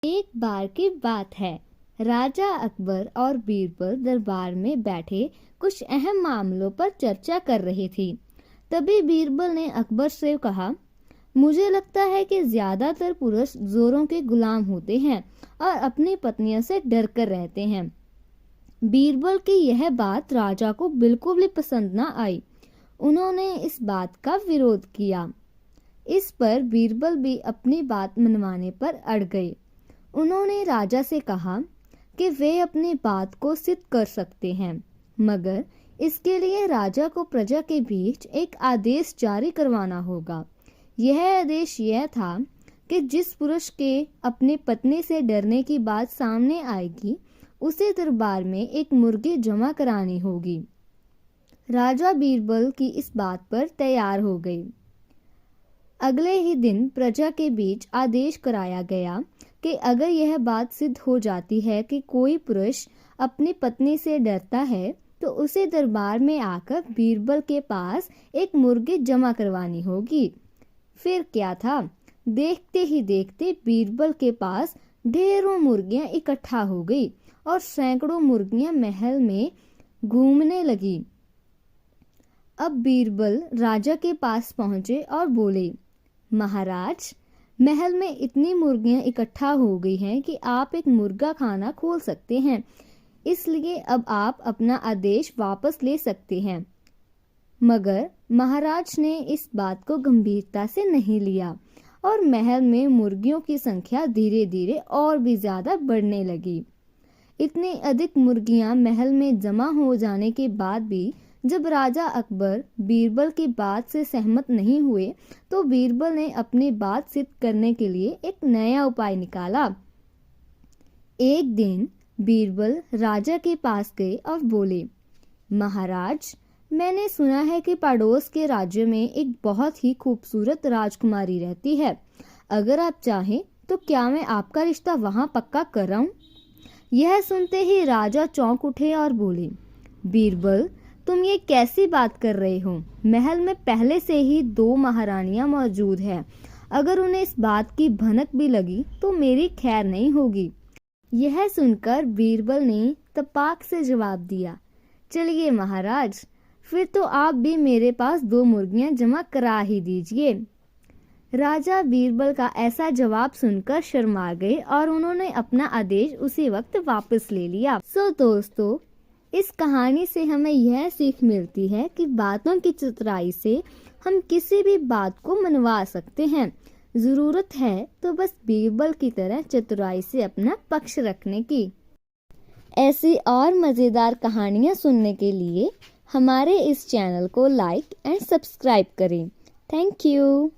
एक बार की बात है, राजा अकबर और बीरबल दरबार में बैठे कुछ अहम मामलों पर चर्चा कर रही थी। तभी बीरबल ने अकबर से कहा, मुझे लगता है कि ज्यादातर पुरुष जोरों के गुलाम होते हैं और अपनी पत्नियों से डर कर रहते हैं। बीरबल की यह बात राजा को बिल्कुल भी पसंद न आई। उन्होंने इस बात का विरोध किया। इस पर बीरबल भी अपनी बात मनवाने पर अड़ गए। उन्होंने राजा से कहा कि वे अपनी बात को सिद्ध कर सकते हैं, मगर इसके लिए राजा को प्रजा के बीच एक आदेश जारी करवाना होगा। यह आदेश यह था कि जिस पुरुष के अपनी पत्नी से डरने की बात सामने आएगी, उसे दरबार में एक मुर्गी जमा करानी होगी। राजा बीरबल की इस बात पर तैयार हो गए। अगले ही दिन प्रजा के बीच आदेश कराया गया कि अगर यह बात सिद्ध हो जाती है कि कोई पुरुष अपनी पत्नी से डरता है, तो उसे दरबार में आकर बीरबल के पास एक मुर्गी जमा करवानी होगी। फिर क्या था, देखते ही देखते बीरबल के पास ढेरों मुर्गियां इकट्ठा हो गई और सैकड़ों मुर्गियां महल में घूमने लगी। अब बीरबल राजा के पास पहुंचे और बोले, महाराज, महल में इतनी मुर्गियां इकट्ठा हो गई हैं कि आप एक मुर्गा खाना खोल सकते हैं, इसलिए अब आप अपना आदेश वापस ले सकते हैं। मगर महाराज ने इस बात को गंभीरता से नहीं लिया और महल में मुर्गियों की संख्या धीरे धीरे और भी ज्यादा बढ़ने लगी। इतनी अधिक मुर्गियां महल में जमा हो जाने के बाद भी जब राजा अकबर बीरबल की बात से सहमत नहीं हुए, तो बीरबल ने अपनी बात सिद्ध करने के लिए एक नया उपाय निकाला। एक दिन बीरबल राजा के पास गए और बोले, महाराज, मैंने सुना है कि पड़ोस के राज्य में एक बहुत ही खूबसूरत राजकुमारी रहती है। अगर आप चाहें तो क्या मैं आपका रिश्ता वहां पक्का कराऊं? यह सुनते ही राजा चौंक उठे और बोले, बीरबल, तुम ये कैसी बात कर रहे हो? महल में पहले से ही 2 महारानियां मौजूद हैं। अगर उन्हें इस बात की भनक भी लगी तो मेरी खैर नहीं होगी। यह सुनकर बीरबल ने तपाक से जवाब दिया, चलिए महाराज, फिर तो आप भी मेरे पास 2 मुर्गियां जमा करा ही दीजिए। राजा बीरबल का ऐसा जवाब सुनकर शर्मा गए और उन्होंने अपना आदेश उसी वक्त वापस ले लिया। दोस्तों, इस कहानी से हमें यह सीख मिलती है कि बातों की चतुराई से हम किसी भी बात को मनवा सकते हैं। जरूरत है तो बस बीरबल की तरह चतुराई से अपना पक्ष रखने की। ऐसी और मज़ेदार कहानियाँ सुनने के लिए हमारे इस चैनल को लाइक एंड सब्सक्राइब करें। Thank you.